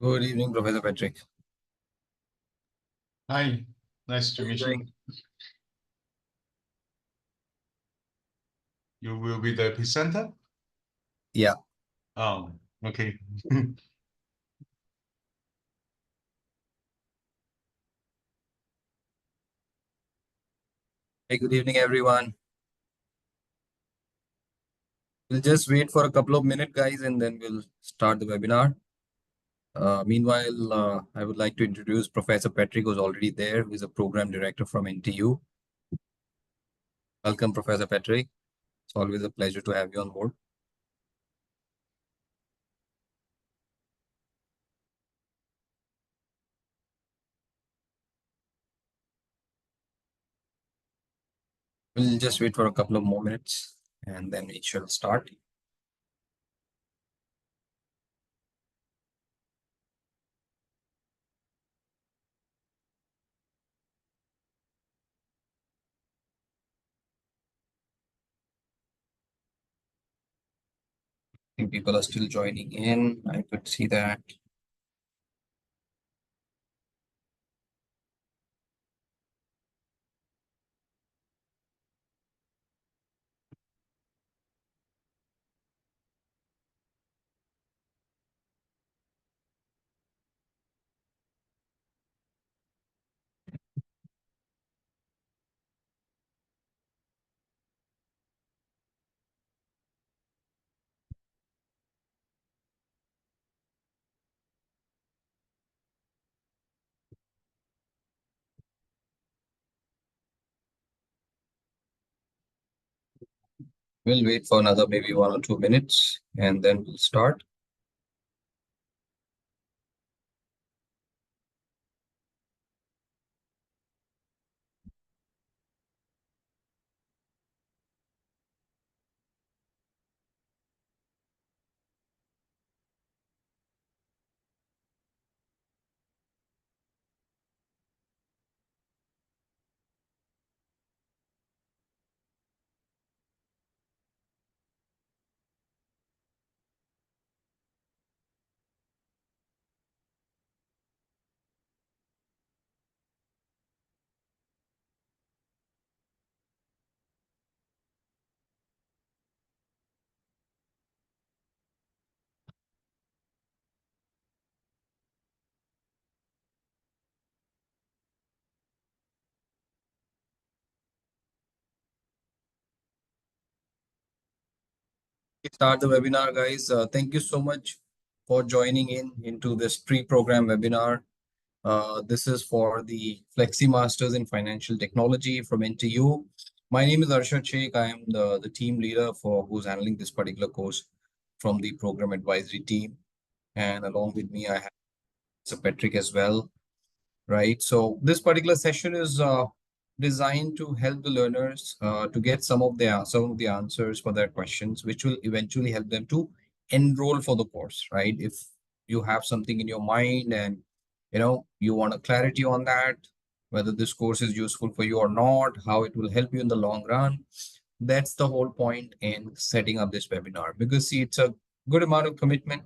Good evening, Professor Patrick. Hi, nice to How are you meet you. doing? You will be the presenter? Yeah. Oh, okay. Hey, good evening, everyone. We'll just wait for a couple of minutes, guys, and then we'll start the webinar. Meanwhile, I would like to introduce Professor Patrick, who's already there, who is a program director from NTU. Welcome, Professor Patrick. It's always a pleasure to have you on board. We'll just wait for a couple of more minutes, and then we shall start. I think people are still joining in. I could see that. We'll wait for another maybe 1 or 2 minutes, and then we'll start. Start the webinar, guys. Thank you so much for joining into this pre-program webinar. This is for the Flexi Masters in Financial Technology from NTU. My name is Arshad Sheikh. I am the team leader for who's handling this particular course from the program advisory team. And along with me, I have Sir Patrick as well, right? So this particular session is designed to help the learners to get some of the answers for their questions, which will eventually help them to enroll for the course, right? If you have something in your mind and you want a clarity on that, whether this course is useful for you or not, how it will help you in the long run. That's the whole point in setting up this webinar, because see, it's a good amount of commitment.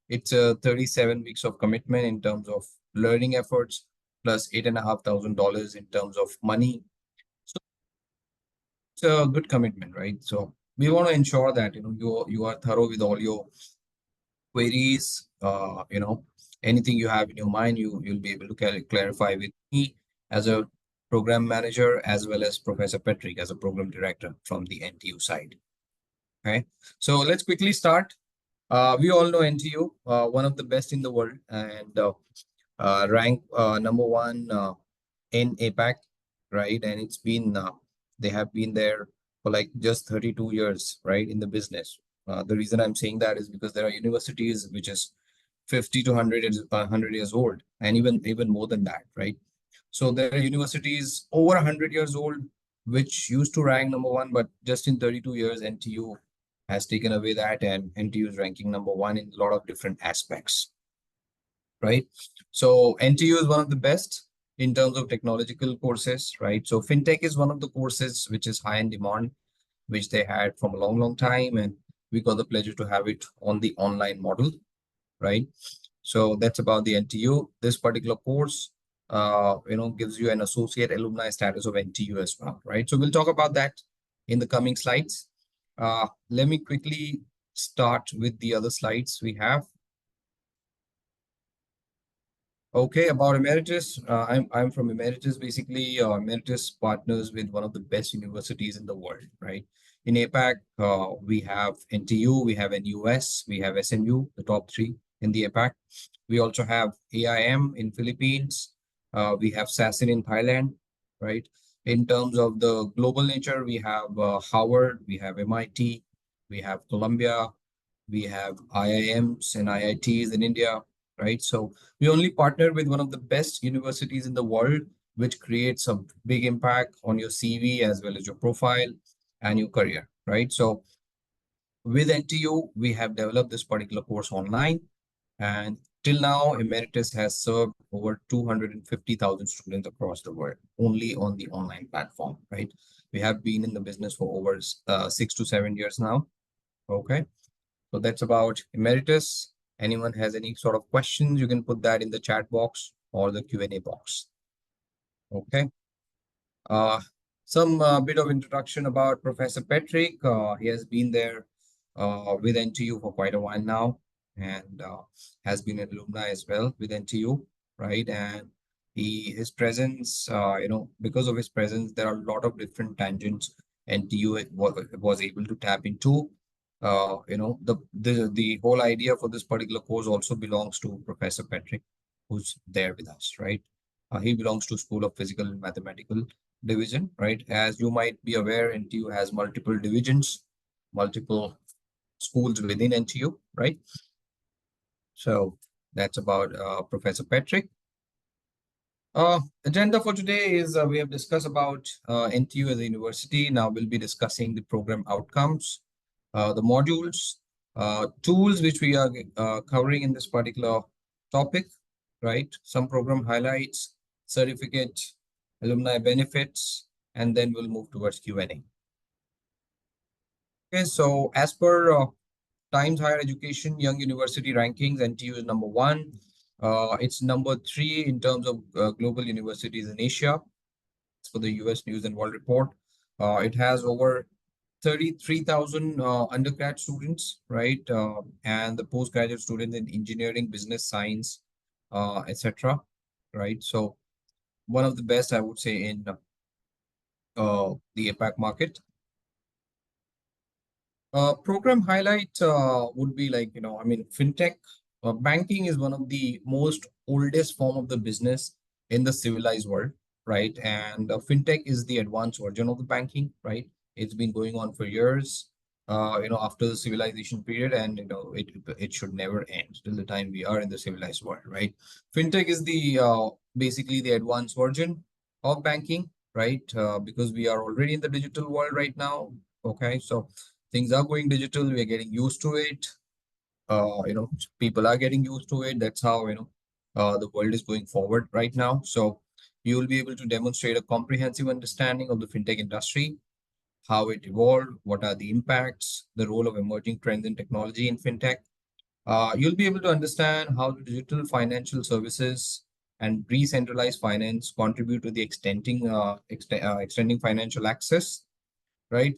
It's a 37 weeks of commitment in terms of learning efforts, plus $8,500 in terms of money. So it's a good commitment, right? So we want to ensure that you are thorough with all your queries. Anything you have in your mind, you'll be able to clarify with me as a program manager, as well as Professor Patrick as a program director from the NTU side. Okay, so let's quickly start. We all know NTU, one of the best in the world, and rank number one in APAC, right? And they have been there for like just 32 years, right, in the business. The reason I'm saying that is because there are universities which is 50 to 100 years old, and even more than that, right? So there are universities over 100 years old which used to rank number one, but just in 32 years, NTU has taken away that, and NTU is ranking number one in a lot of different aspects, right? So NTU is one of the best in terms of technological courses, right? So fintech is one of the courses which is high in demand, which they had from a long time, and we got the pleasure to have it on the online model, right? So that's about the NTU. This particular course, gives you an associate alumni status of NTU as well, right? So we'll talk about that in the coming slides. Let me quickly start with the other slides we have. Okay, about Emeritus. I'm from Emeritus. Basically, Emeritus partners with one of the best universities in the world, right? In APAC, we have NTU, we have NUS, we have SMU, the top three in the APAC. We also have AIM in Philippines. We have SASIN in Thailand, right? In terms of the global nature, we have Howard, we have MIT, we have Columbia, we have IIMs and IITs in India, right? So we only partner with one of the best universities in the world, which creates a big impact on your CV as well as your profile and your career, right? So with NTU, we have developed this particular course online, and till now, Emeritus has served over 250,000 students across the world, only on the online platform, right? We have been in the business for over 6 to 7 years now. Okay. So that's about Emeritus. Anyone has any sort of questions, you can put that in the chat box or the Q&A box. Okay. Some bit of introduction about Professor Patrick. He has been there with NTU for quite a while now, and has been an alumni as well with NTU, right? And his presence, because of his presence, there are a lot of different tangents NTU was able to tap into. The whole idea for this particular course also belongs to Professor Patrick, who's there with us, right? He belongs to School of Physical and Mathematical Division, right? As you might be aware, NTU has multiple divisions, multiple schools within NTU, right? So that's about Professor Patrick. Agenda for today is we have discussed about NTU as a university. Now we'll be discussing the program outcomes, the modules, tools which we are covering in this particular topic, right? Some program highlights, certificate, alumni benefits, and then we'll move towards Q&A. Okay, so as per Times Higher Education Young University Rankings, NTU is number 1. It's number 3 in terms of global universities in Asia. It's for the US News and World Report. It has over 33,000 undergrad students, right? And the postgraduate students in engineering, business, science, etc. Right? So one of the best, I would say, in the APAC market. Program highlight would be like, fintech. Banking is one of the most oldest form of the business in the civilized world, right? And fintech is the advanced version of the banking, right? It's been going on for years, after the civilization period, and it should never end till the time we are in the civilized world, right? Fintech is the basically the advanced version of banking, right? Because we are already in the digital world right now. Okay, so things are going digital. We are getting used to it. People are getting used to it. That's how the world is going forward right now. So you will be able to demonstrate a comprehensive understanding of the fintech industry, how it evolved, what are the impacts, the role of emerging trends in technology in fintech. You'll be able to understand how the digital financial services and decentralized finance contribute to the extending financial access, right?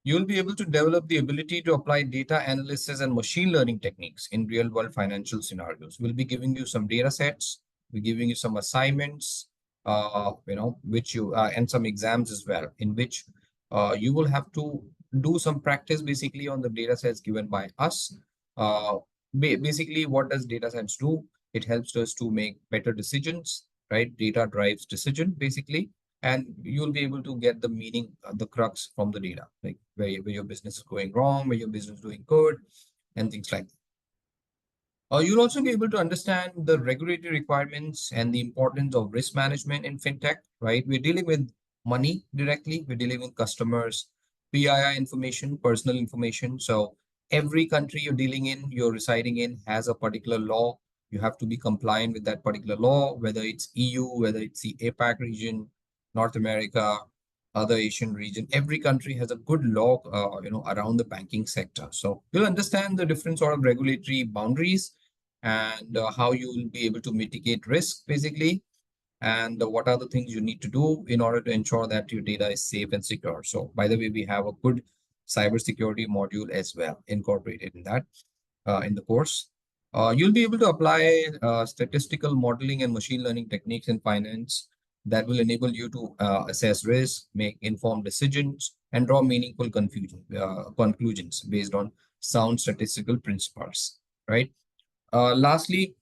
You'll be able to develop the ability to apply data analysis and machine learning techniques in real world financial scenarios. We'll be giving you some data sets, we're giving you some assignments, which you and some exams as well, in which you will have to do some practice basically on the data sets given by us. Basically, what does data sets do? It helps us to make better decisions, right? Data drives decision basically, and you'll be able to get the meaning, the crux from the data, like where your business is going wrong, where your business is doing good, and things like that. You'll also be able to understand the regulatory requirements and the importance of risk management in fintech, right? We're dealing with money directly, we're dealing with customers, PII information, personal information. So every country you're dealing in, you're residing in, has a particular law. You have to be compliant with that particular law, whether it's EU, whether it's the APAC region, North America, other Asian region. Every country has a good law, around the banking sector. So you'll understand the different sort of regulatory boundaries, and how you will be able to mitigate risk basically, and what are the things you need to do in order to ensure that your data is safe and secure. So by the way, we have a good cybersecurity module as well incorporated in that in the course. You'll be able to apply statistical modeling and machine learning techniques in finance that will enable you to assess risk, make informed decisions, and draw meaningful conclusions based on sound statistical principles, right? Lastly,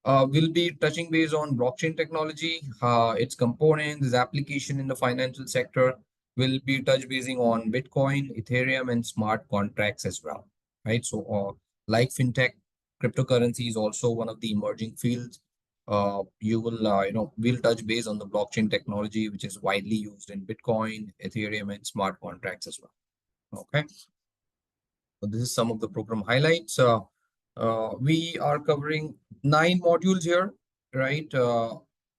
we'll be touching base on blockchain technology, its components, its application in the financial sector. We'll be touch basing on Bitcoin, Ethereum, and smart contracts as well, right? So, like fintech, cryptocurrency is also one of the emerging fields. We'll touch base on the blockchain technology, which is widely used in Bitcoin, Ethereum, and smart contracts as well. Okay. So this is some of the program highlights. We are covering 9 modules here, right?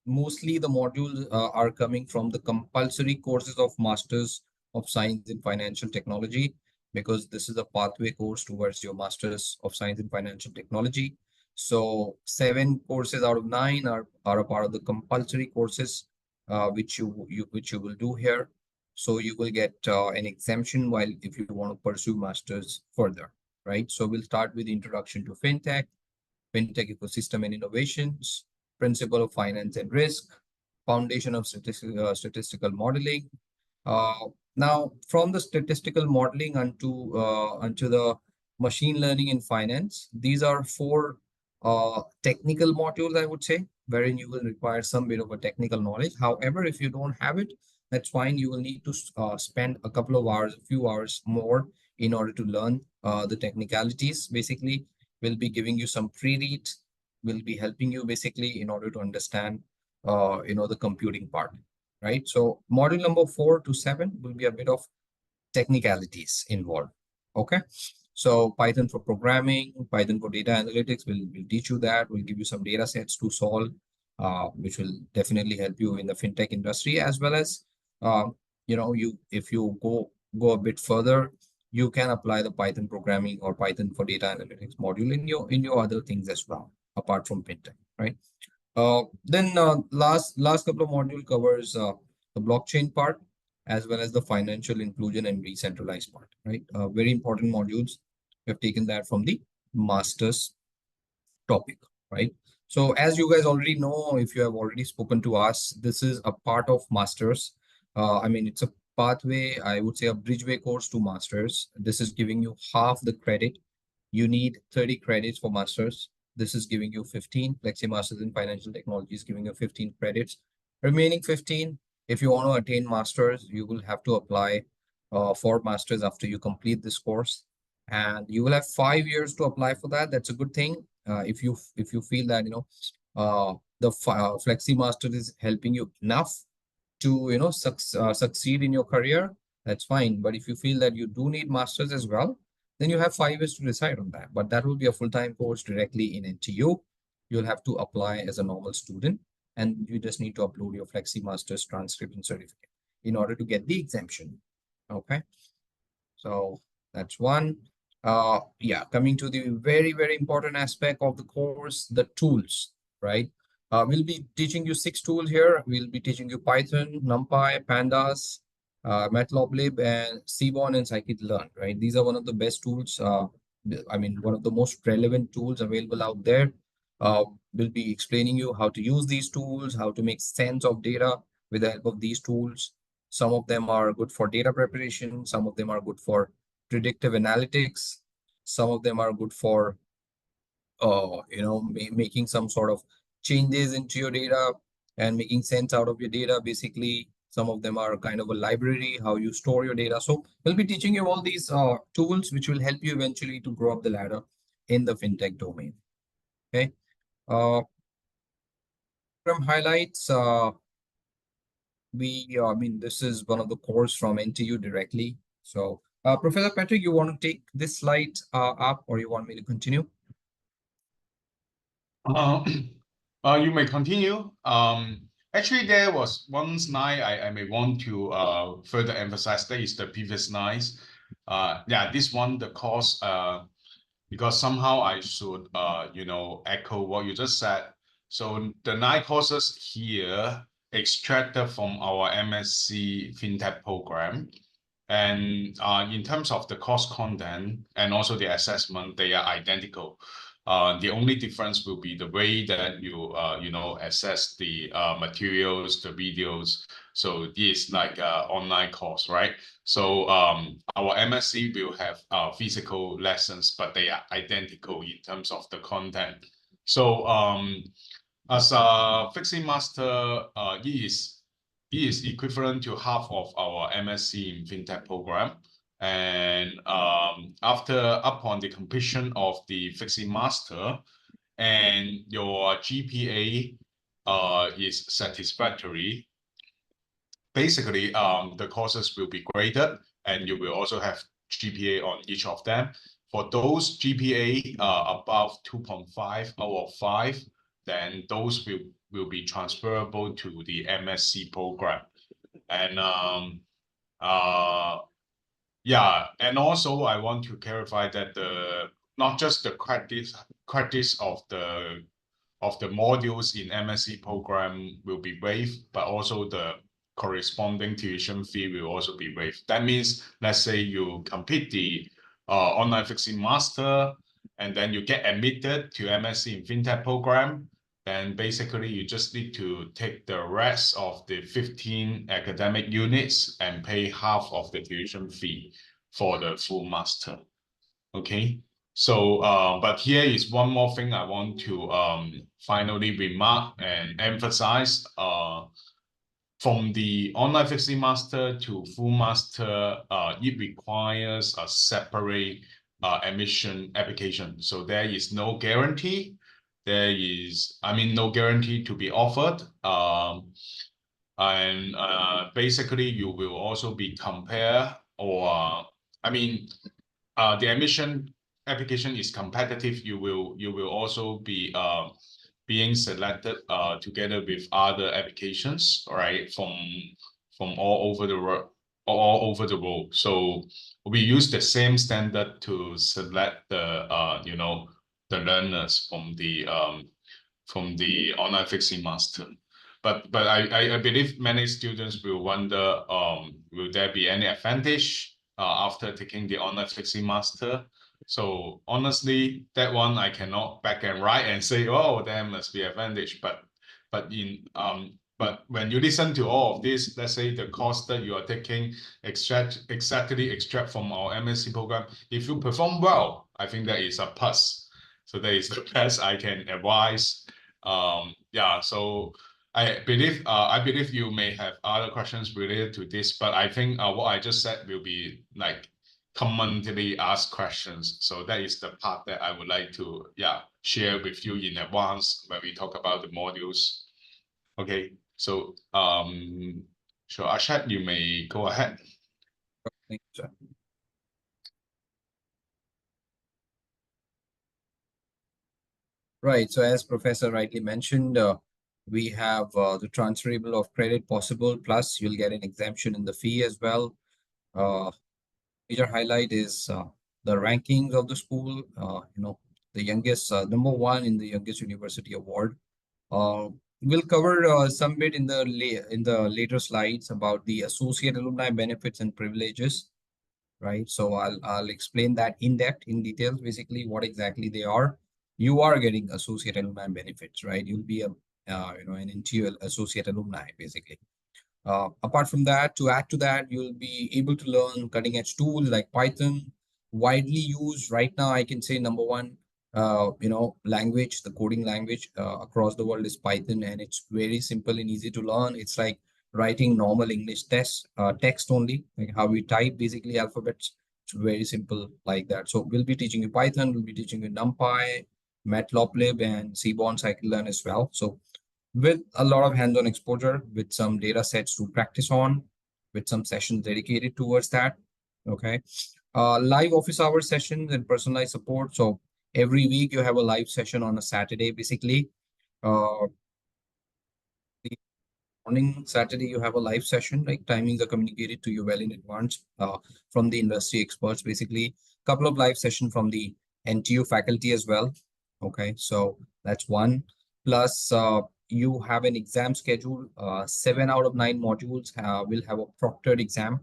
Mostly the modules are coming from the compulsory courses of Masters of Science in Financial Technology, because this is a pathway course towards your Masters of Science in Financial Technology. So 7 courses out of 9 are a part of the compulsory courses, which you will do here. So you will get an exemption while if you want to pursue masters further, right? So we'll start with introduction to fintech ecosystem and innovations, principle of finance and risk, foundation of statistical modeling. Now, from the statistical modeling onto the machine learning in finance, these are 4 technical modules, I would say, wherein you will require some bit of a technical knowledge. However, if you don't have it, that's fine. You will need to spend a couple of hours, a few hours more in order to learn the technicalities. Basically, we'll be giving you some pre-read, will be helping you basically in order to understand, the computing part, right? So module number 4 to 7 will be a bit of technicalities involved. Okay. So Python for programming, Python for data analytics, will teach you that. We'll give you some data sets to solve, which will definitely help you in the fintech industry, as well as, if you go a bit further, you can apply the Python programming or Python for data analytics module in your other things as well, apart from fintech, right? Then last couple of module covers the blockchain part, as well as the financial inclusion and decentralized part, right? Very important modules. We have taken that from the master's topic, right? So as you guys already know, if you have already spoken to us, this is a part of masters. It's a pathway, I would say a bridgeway course to masters. This is giving you half the credit. You need 30 credits for masters. This is giving you 15. Flexi Masters in Financial Technology is giving you 15 credits. Remaining 15, if you want to attain masters, you will have to apply for masters after you complete this course, and you will have 5 years to apply for that. That's a good thing. If you feel that the Flexi Master is helping you enough to succeed in your career, that's fine. But if you feel that you do need masters as well, then you have 5 years to decide on that. But that will be a full-time course directly in NTU. You'll have to apply as a normal student, and you just need to upload your Flexi Masters transcript and certificate in order to get the exemption. Okay, so that's one. Yeah, coming to the very, very important aspect of the course, the tools, right? We'll be teaching you 6 tools here. We'll be teaching you Python, NumPy, Pandas, Matplotlib, and Seaborn and Scikit-learn, right? These are one of the best tools. One of the most relevant tools available out there. We'll be explaining you how to use these tools, how to make sense of data with the help of these tools. Some of them are good for data preparation. Some of them are good for predictive analytics. Some of them are good for, making some sort of changes into your data and making sense out of your data. Basically, some of them are kind of a library, how you store your data. So we'll be teaching you all these tools, which will help you eventually to grow up the ladder in the fintech domain. Okay. Program highlights. This is one of the course from NTU directly. So, Professor Patrick, you want to take this slide up, or you want me to continue? You may continue. Actually, there was one slide I may want to further emphasize. That is the previous slides. Yeah, this one, the course because somehow I should, echo what you just said. So the 9 courses here extracted from our MSc FinTech program. And in terms of the course content and also the assessment, they are identical. The only difference will be the way that you, assess the materials, the videos. So this is like an online course, right? So our MSc will have physical lessons, but they are identical in terms of the content. So as a Flexi Master, it is equivalent to half of our MSc in FinTech program. And upon the completion of the Flexi Master, and your GPA is satisfactory, basically the courses will be graded, and you will also have GPA on each of them. For those GPA above 2.5 out of 5, then those will be transferable to the MSc program. And yeah, and also I want to clarify that not just the credits of the modules in MSc program will be waived, but also the corresponding tuition fee will also be waived. That means, let's say you complete the online Flexi Master, and then you get admitted to MSc in FinTech program, then basically you just need to take the rest of the 15 academic units and pay half of the tuition fee for the full master. Okay. So, but here is one more thing I want to finally remark and emphasize. From the online Flexi Master to full master, it requires a separate admission application. So there is no guarantee. No guarantee to be offered. And basically, you will also be compared, or the admission application is competitive. You will also be being selected together with other applications, right, from all over the world. So we use the same standard to select the the learners from the online Flexi Master. But I believe many students will wonder, will there be any advantage after taking the online Flexi Master? So honestly, that one I cannot back and right and say, oh, there must be advantage. But when you listen to all of this, let's say the course that you are taking exactly from our MSc program, if you perform well, I think that is a plus. So that is the best I can advise. Yeah, so I believe you may have other questions related to this, but I think what I just said will be like commonly asked questions. So that is the part that I would like to share with you in advance when we talk about the modules. Okay, so Ashad, you may go ahead. Thank you, sir. Right. So as Professor rightly mentioned, we have the transferable of credit possible, plus you'll get an exemption in the fee as well. Major highlight is the rankings of the school. The youngest, number one in the youngest university award. We'll cover some bit in the later slides about the associate alumni benefits and privileges. Right. So I'll explain that in depth, in details, basically what exactly they are. You are getting associate alumni benefits, right? You'll be an NTU associate alumni, basically. Apart from that, to add to that, you'll be able to learn cutting edge tools like Python, widely used right now. I can say number one, language, the coding language across the world is Python, and it's very simple and easy to learn. It's like writing normal English text only, like how we type basically alphabets. It's very simple like that. So we'll be teaching you Python, we'll be teaching you NumPy, Matplotlib, and Seaborn Scikit-learn as well. So with a lot of hands-on exposure, with some data sets to practice on, with some sessions dedicated towards that. Okay. Live office hour sessions and personalized support. So every week you have a live session on a Saturday, basically. The morning Saturday you have a live session, like timings are communicated to you well in advance from the industry experts, basically. Couple of live sessions from the NTU faculty as well. Okay, so that's one. Plus, you have an exam schedule. 7 out of 9 modules will have a proctored exam.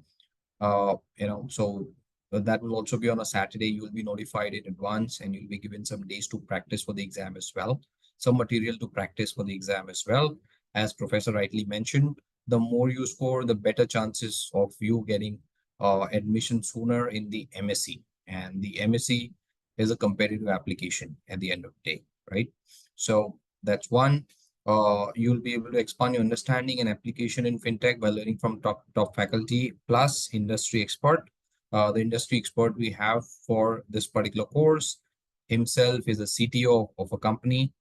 So that will also be on a Saturday. You will be notified in advance, and you'll be given some days to practice for the exam as well. Some material to practice for the exam as well. As Professor rightly mentioned, the more you score, the better chances of you getting admission sooner in the MSc. And the MSc is a competitive application at the end of the day, right? So that's one. You'll be able to expand your understanding and application in fintech by learning from top faculty plus industry expert. The industry expert we have for this particular course himself is a CTO of a company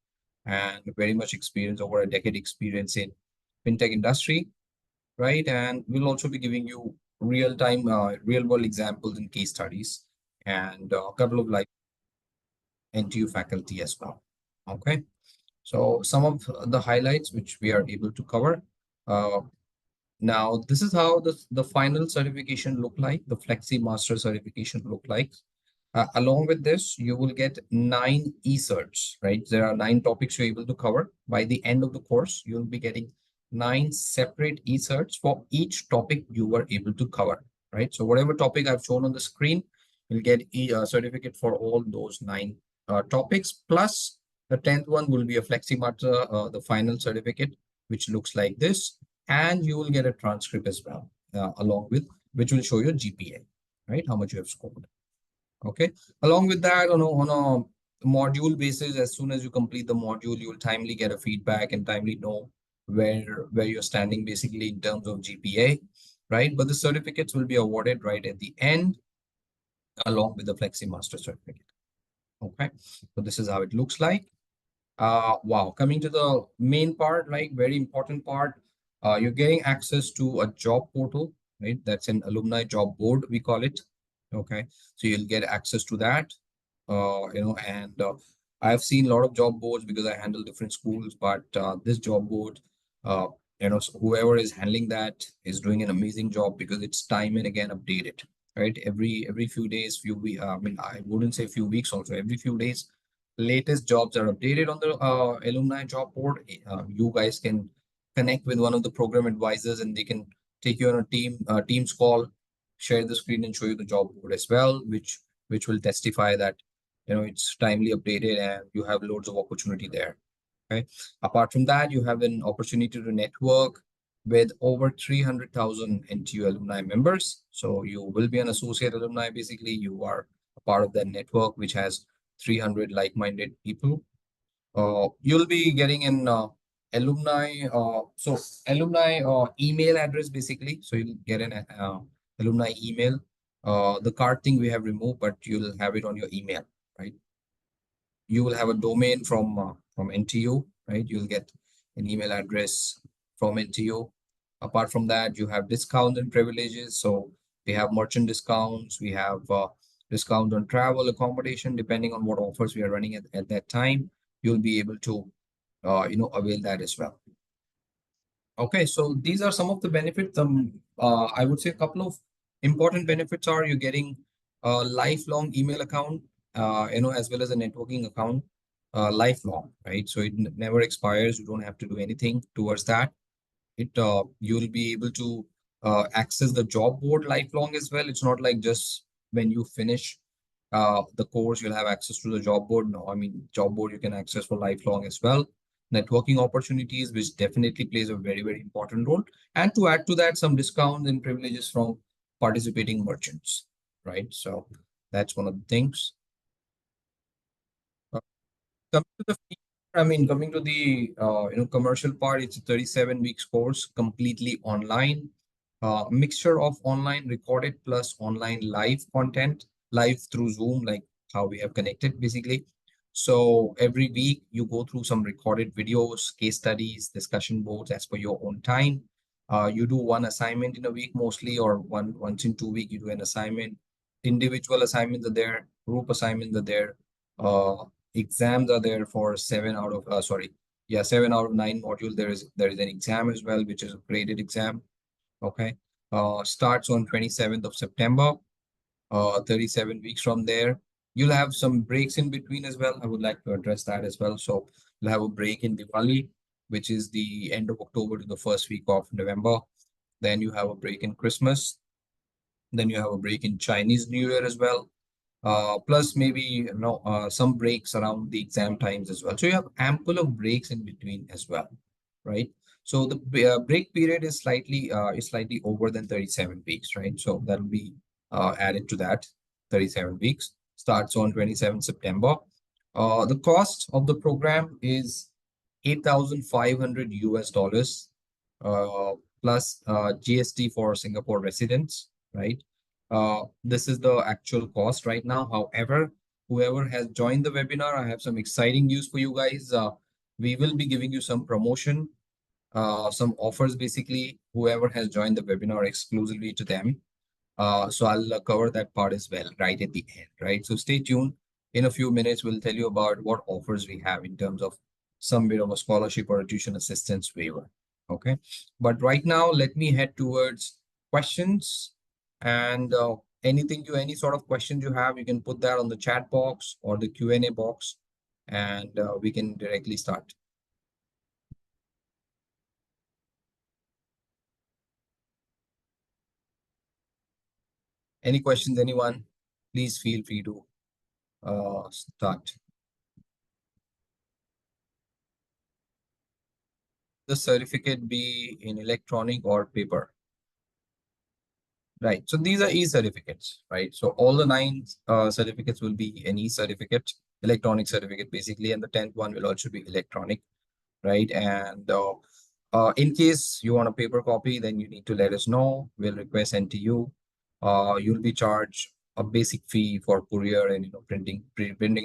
and very much experience, over a decade experience in fintech industry, right? And we'll also be giving you real-time, real-world examples and case studies and a couple of like NTU faculty as well. Okay. So some of the highlights which we are able to cover. Uh, Now, this is how the final certification look like, the Flexi Master certification look like. Along with this, you will get 9 e-certs, right? There are 9 topics you're able to cover. By the end of the course, you'll be getting 9 separate e-certs for each topic you were able to cover, right? So whatever topic I've shown on the screen, you'll get certificate for all those 9 topics. Plus, the 10th one will be a Flexi Master, the final certificate, which looks like this. And you will get a transcript as well, along with which will show your GPA, right? How much you have scored. Okay. Along with that, on a module basis, as soon as you complete the module, you will timely get a feedback and timely know where you're standing basically in terms of GPA, right? But the certificates will be awarded right at the end, along with the Flexi Master certificate. Okay. So this is how it looks like. Wow. Coming to the main part, like very important part, you're getting access to a job portal, right? That's an alumni job board, we call it. Okay. So you'll get access to that. And I've seen a lot of job boards because I handle different schools, but this job board, uh, so whoever is handling that is doing an amazing job because it's time and again updated, right? Every few days, I mean, I wouldn't say few weeks also, every few days, latest jobs are updated on the alumni job board. You guys can connect with one of the program advisors and they can take you on a team's call, share the screen and show you the job board as well, which will testify that it's timely updated and you have loads of opportunity there. Okay. Apart from that, you have an opportunity to network with over 300,000 NTU alumni members. So you will be an associate alumni. Basically, you are a part of that network, which has 300 like-minded people. You'll be getting an alumni email address basically. So you'll get an alumni email. The card thing we have removed, but you'll have it on your email, right? You will have a domain from NTU, right? You'll get an email address from NTU. Apart from that, you have discounts and privileges. So we have merchant discounts. We have discount on travel, accommodation, depending on what offers we are running at that time. You'll be able to, avail that as well. Okay, so these are some of the benefits. I would say a couple of important benefits are you're getting a lifelong email account, as well as a networking account, lifelong, right? So it never expires. You don't have to do anything towards that. You'll be able to access the job board lifelong as well. It's not like just when you finish the course, you'll have access to the job board. No, I mean, job board you can access for lifelong as well. Networking opportunities, which definitely plays a very, very important role. And to add to that, some discounts and privileges from participating merchants, right? So that's one of the things. Coming to the fee, coming to the commercial part, it's a 37 weeks course, completely online. Mixture of online recorded plus online live content, live through Zoom, like how we have connected basically. So every week you go through some recorded videos, case studies, discussion boards as per your own time. You do one assignment in a week mostly, or once in 2 weeks you do an assignment. Individual assignments are there, group assignments are there. Exams are there for 7 out of 9 modules. There is an exam as well, which is a graded exam. Okay. Starts on 27th of September. 37 weeks from there. You'll have some breaks in between as well. I would like to address that as well. So you'll have a break in Diwali, which is the end of October to the first week of November. Then you have a break in Christmas. Then you have a break in Chinese New Year as well. Plus maybe some breaks around the exam times as well. So you have ample of breaks in between as well, right? So the break period is slightly over than 37 weeks, right? So that'll be added to that. 37 weeks starts on 27 September. The cost of the program is 8,500 US dollars, plus GST for Singapore residents, right? This is the actual cost right now. However, whoever has joined the webinar, I have some exciting news for you guys. We will be giving you some promotion, some offers, basically, whoever has joined the webinar exclusively to them. So I'll cover that part as well right at the end, right? So stay tuned. In a few minutes, we'll tell you about what offers we have in terms of some bit of a scholarship or a tuition assistance waiver. Okay. But right now, let me head towards questions. And any sort of questions you have, you can put that on the chat box or the Q&A box, and we can directly start. Any questions, anyone? Please feel free to start. The certificate be in electronic or paper? Right. So these are e-certificates, right? So all the 9 certificates will be an e-certificate, electronic certificate basically, and the 10th one will also be electronic, right? And in case you want a paper copy, then you need to let us know. We'll request NTU. You'll be charged a basic fee for courier and printing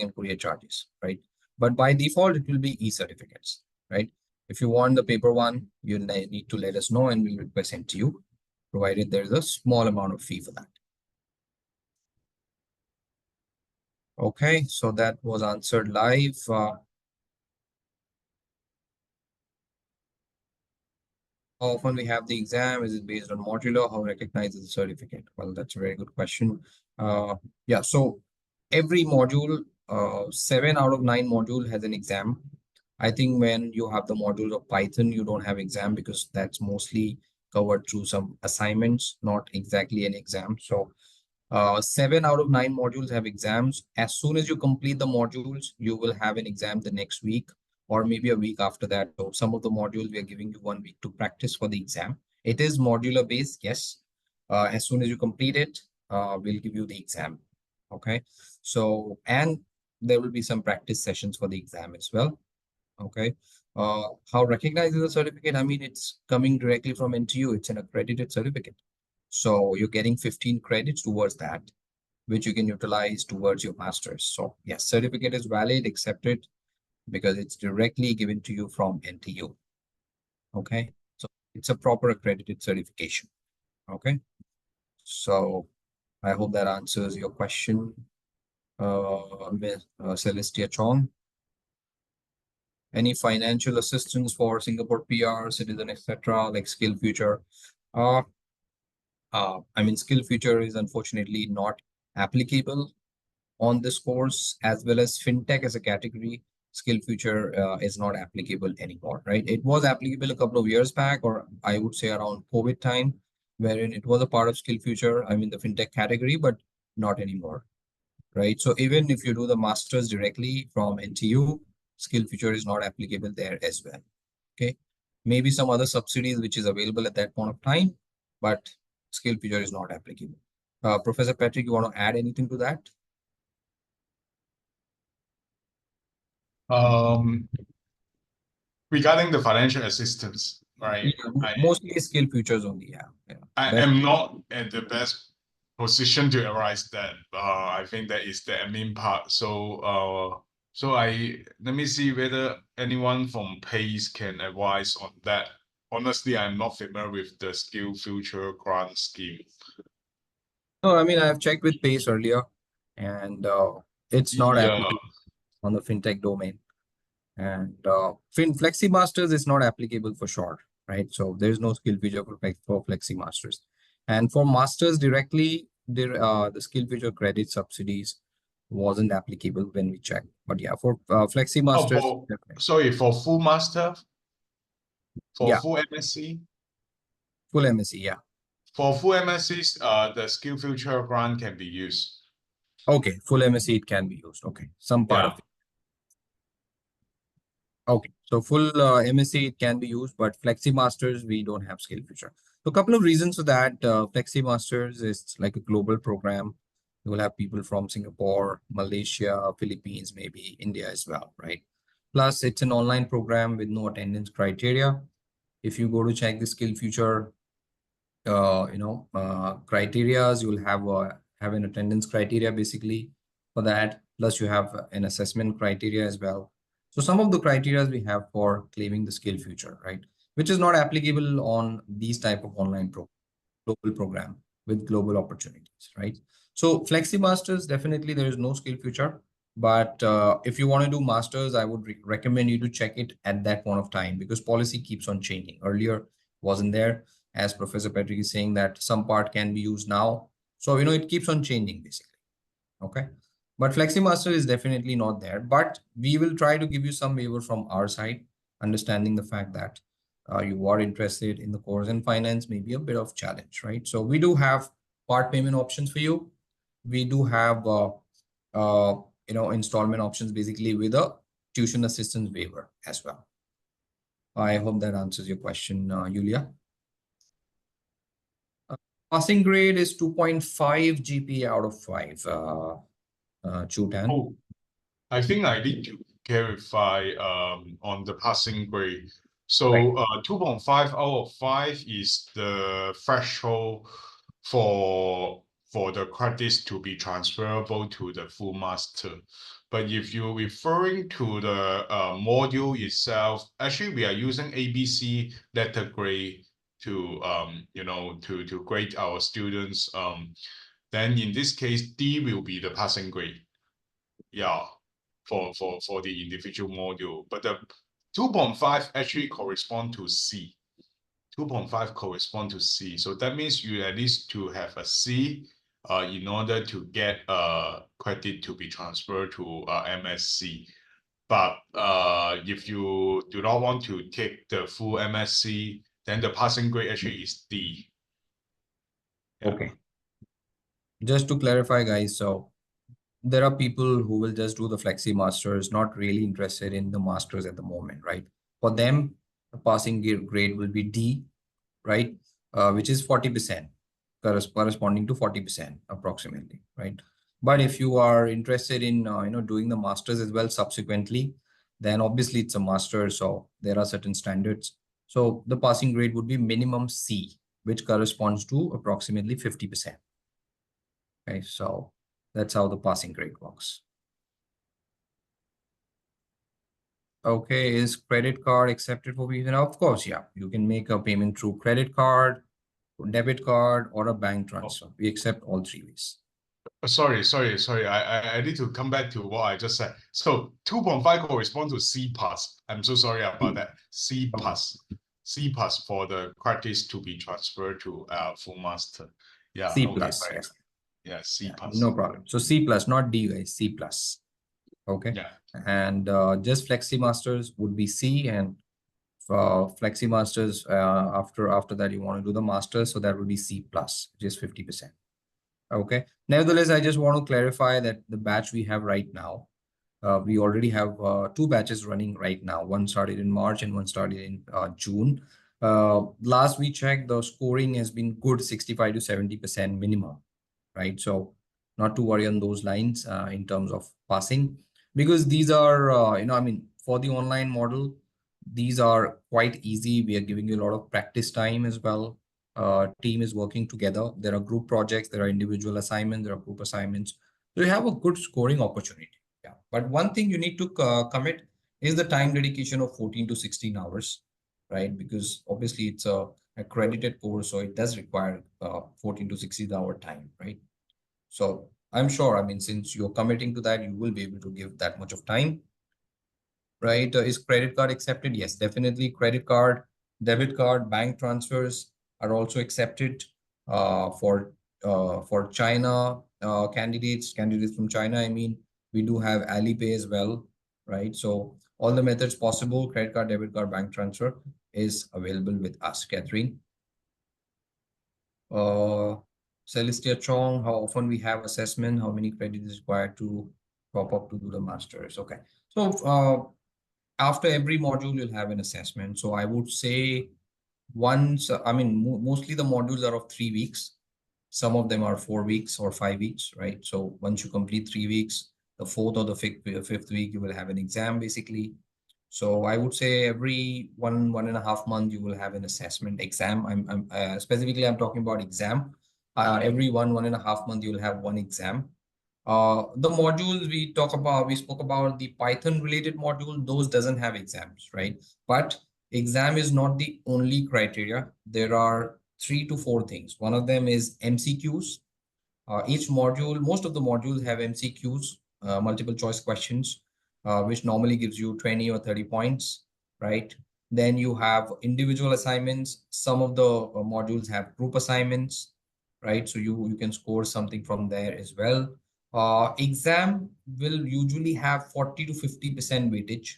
and courier charges, right? But by default, it will be e-certificates, right? If you want the paper one, you need to let us know and we'll request NTU, provided there's a small amount of fee for that. Okay, so that was answered live. How often we have the exam? Is it based on modular? How recognizes the certificate? Well, that's a very good question. Yeah, so every module, 7 out of 9 module has an exam. I think when you have the modules of Python, you don't have exam because that's mostly covered through some assignments, not exactly an exam. So 7 out of 9 modules have exams. As soon as you complete the modules, you will have an exam the next week or maybe a week after that. So some of the modules we are giving you 1 week to practice for the exam. It is modular based, yes. As soon as you complete it, we'll give you the exam. Okay. So, and there will be some practice sessions for the exam as well. Okay. How recognizes the certificate? I mean, it's coming directly from NTU. It's an accredited certificate. So you're getting 15 credits towards that, which you can utilize towards your master's. So yes, certificate is valid, accepted, because it's directly given to you from NTU. Okay. So it's a proper accredited certification. Okay. So I hope that answers your question, Ms. Celestia Chong. Any financial assistance for Singapore PR, citizen, etc., like Skill Future? I mean, Skill Future is unfortunately not applicable on this course, as well as fintech as a category. Skill Future is not applicable anymore, right? It was applicable a couple of years back, or I would say around COVID time, wherein it was a part of Skill Future, I mean, the fintech category, but not anymore, right? So even if you do the master's directly from NTU, Skill Future is not applicable there as well. Okay. Maybe some other subsidies which is available at that point of time, but Skill Future is not applicable. Professor Patrick, you want to add anything to that? Regarding the financial assistance, right? Yeah, mostly Skill Futures only. Yeah. I am not at the best position to advise that. I think that is the admin part. So let me see whether anyone from PACE can advise on that. Honestly, I'm not familiar with the Skill Future grant scheme. No, I mean, I've checked with PACE earlier, and it's not applicable on the fintech domain. And Flexi Masters is not applicable for sure, right? So there's no Skill Future for Flexi Masters. And for masters directly, the Skill Future credit subsidies wasn't applicable when we checked. But yeah, for Flexi Oh, Masters, definitely. sorry, for full master, for Yeah, full MSc, full MSc. Yeah. for full MScs, the skill future grant can be used. Okay, full MSc it can be used. Okay, some part of Yeah. it. Okay, so full MSc it can be used, but Flexi Masters we don't have skill future. So a couple of reasons for that. Flexi Masters is like a global program. You will have people from Singapore, Malaysia, Philippines, maybe India as well, right? Plus, it's an online program with no attendance criteria. If you go to check the skill future, criterias, you will have an attendance criteria basically for that. Plus, you have an assessment criteria as well. So some of the criteria we have for claiming the skill future, right? Which is not applicable on these type of online global program with global opportunities, right? So Flexi Masters, definitely there is no skill future. But if you want to do masters, I would recommend you to check it at that point of time because policy keeps on changing. Earlier wasn't there, as Professor Patrick is saying that some part can be used now. So it keeps on changing basically. Okay. But FlexiMaster is definitely not there. But we will try to give you some waiver from our side, understanding the fact that you are interested in the course and finance may be a bit of challenge, right? So we do have part payment options for you. We do have installment options basically with a tuition assistance waiver as well. I hope that answers your question, Yulia. Passing grade is 2.5 GPA out of 5, Chutan. Oh, I think I need to clarify on the passing grade. So 2.5 out of 5 is the threshold for the credits to be transferable to the full master. But if you're referring to the module itself, actually we are using ABC letter grade to to grade our students. Then in this case, D will be the passing grade. Yeah, for the individual module. But the 2.5 actually correspond to C. 2.5 correspond to C. So that means you at least to have a C in order to get credit to be transferred to MSc. But if you do not want to take the full MSc, then the passing grade actually is D. Yeah. Okay. Just to clarify, guys, so there are people who will just do the Flexi Masters, not really interested in the Masters at the moment, right? For them, the passing grade will be D, right? Which is 40%, corresponding to 40% approximately, right? But if you are interested in doing the Masters as well subsequently, then obviously it's a master, so there are certain standards. So the passing grade would be minimum C, which corresponds to approximately 50%. Okay, so that's how the passing grade works. Okay, is credit card accepted for Visa? Of course, yeah. You can make a payment through credit card, debit card, or a bank transfer. We accept all three ways. Sorry. I need to come back to what I just said. So 2.5 correspond to C pass. I'm so sorry about that. C pass. C pass for the credits to be transferred to full master. Yeah, C okay, plus, right. yes. Yeah, C Yeah, pass. no problem. So C plus, not D, guys. C plus. Okay. Yeah. And just Flexi Masters would be C, and Flexi Masters after that you want to do the Masters, so that would be C plus, which is 50%. Okay. Nevertheless, I just want to clarify that the batch we have right now, we already have two batches running right now. One started in March and one started in June. Last we checked, the scoring has been good, 65 to 70% minimum, right? So not to worry on those lines in terms of passing, because these are, for the online model, these are quite easy. We are giving you a lot of practice time as well. Team is working together. There are group projects, there are individual assignments, there are group assignments. So you have a good scoring opportunity. Yeah. But one thing you need to commit is the time dedication of 14 to 16 hours, right? Because obviously it's a accredited course, so it does require 14 to 16 hour time, right? So I'm sure, since you're committing to that, you will be able to give that much of time, right? Is credit card accepted? Yes, definitely. Credit card, debit card, bank transfers are also accepted for China candidates from China. We do have Alipay as well, right? So all the methods possible, credit card, debit card, bank transfer is available with us, Catherine. Celestia Chong, how often we have assessment, how many credits is required to top up to do the masters? Okay. So after every module, you'll have an assessment. So I would say once, I mean, mostly the modules are of 3 weeks. Some of them are 4 weeks or 5 weeks, right? So once you complete 3 weeks, the fourth or the fifth week, you will have an exam basically. So I would say every 1.5 months, you will have an assessment exam. I'm specifically, I'm talking about exam. Every 1.5 months, you will have one exam. The modules we spoke about the Python related module, those doesn't have exams, right? But exam is not the only criteria. There are 3 to 4 things. One of them is MCQs. Most of the modules have MCQs, multiple choice questions, which normally gives you 20 or 30 points, right? Then you have individual assignments. Some of the modules have group assignments, right? So you can score something from there as well. Exam will usually have 40 to 50% weightage,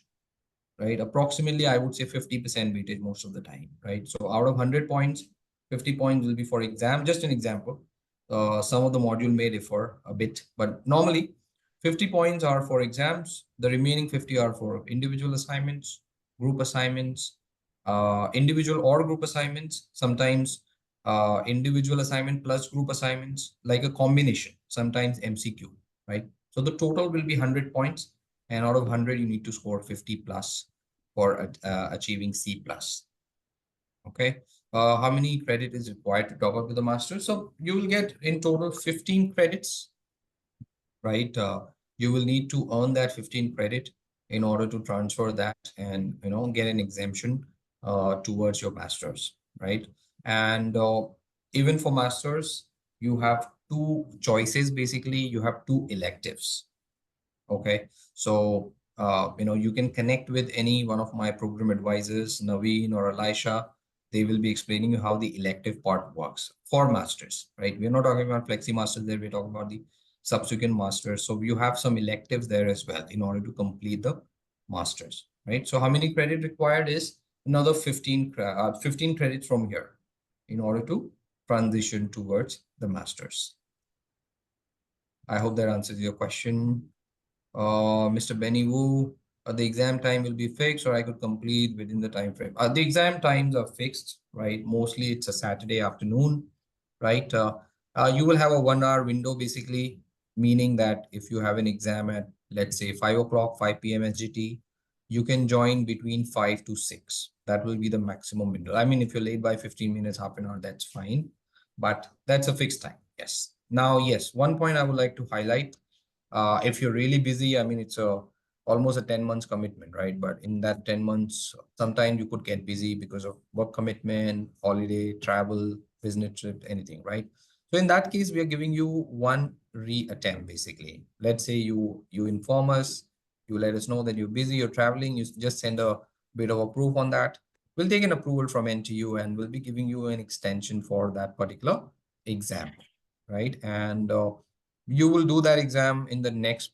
right? Approximately, I would say 50% weightage most of the time, right? So out of 100 points, 50 points will be for exam. Just an example. Some of the module may differ a bit, but normally 50 points are for exams. The remaining 50 are for individual assignments, group assignments, individual or group assignments. Sometimes individual assignment plus group assignments, like a combination, sometimes MCQ, right? So the total will be 100 points. And out of 100, you need to score 50 plus for achieving C plus. Okay. How many credit is required to top up to the master? So you will get in total 15 credits, right? You will need to earn that 15 credit in order to transfer that and get an exemption towards your masters, right? And even for masters, you have two choices. Basically, you have two electives. Okay, so you can connect with any one of my program advisors, Naveen or Elisha. They will be explaining you how the elective part works for masters, right? We're not talking about flexi masters there. We're talking about the subsequent masters. So you have some electives there as well in order to complete the masters, right? So how many credit required is another 15 credits from here in order to transition towards the masters. I hope that answers your question. Mr. Benny Wu, the exam time will be fixed or I could complete within the time frame. The exam times are fixed, right? Mostly it's a Saturday afternoon, right? You will have a 1 hour window basically, meaning that if you have an exam at, let's say 5 o'clock, 5 p.m. SGT, you can join between 5 to 6. That will be the maximum window. I mean, if you're late by 15 minutes, half an hour, that's fine. But that's a fixed time. Yes. Now, yes, one point I would like to highlight. If you're really busy, I mean, it's almost a 10 months commitment, right? But in that 10 months, sometimes you could get busy because of work commitment, holiday, travel, business trip, anything, right? So in that case, we are giving you one reattempt, basically. Let's say you inform us, you let us know that you're busy, you're traveling, you just send a bit of a proof on that. We'll take an approval from NTU and we'll be giving you an extension for that particular exam, right? And you will do that exam in the next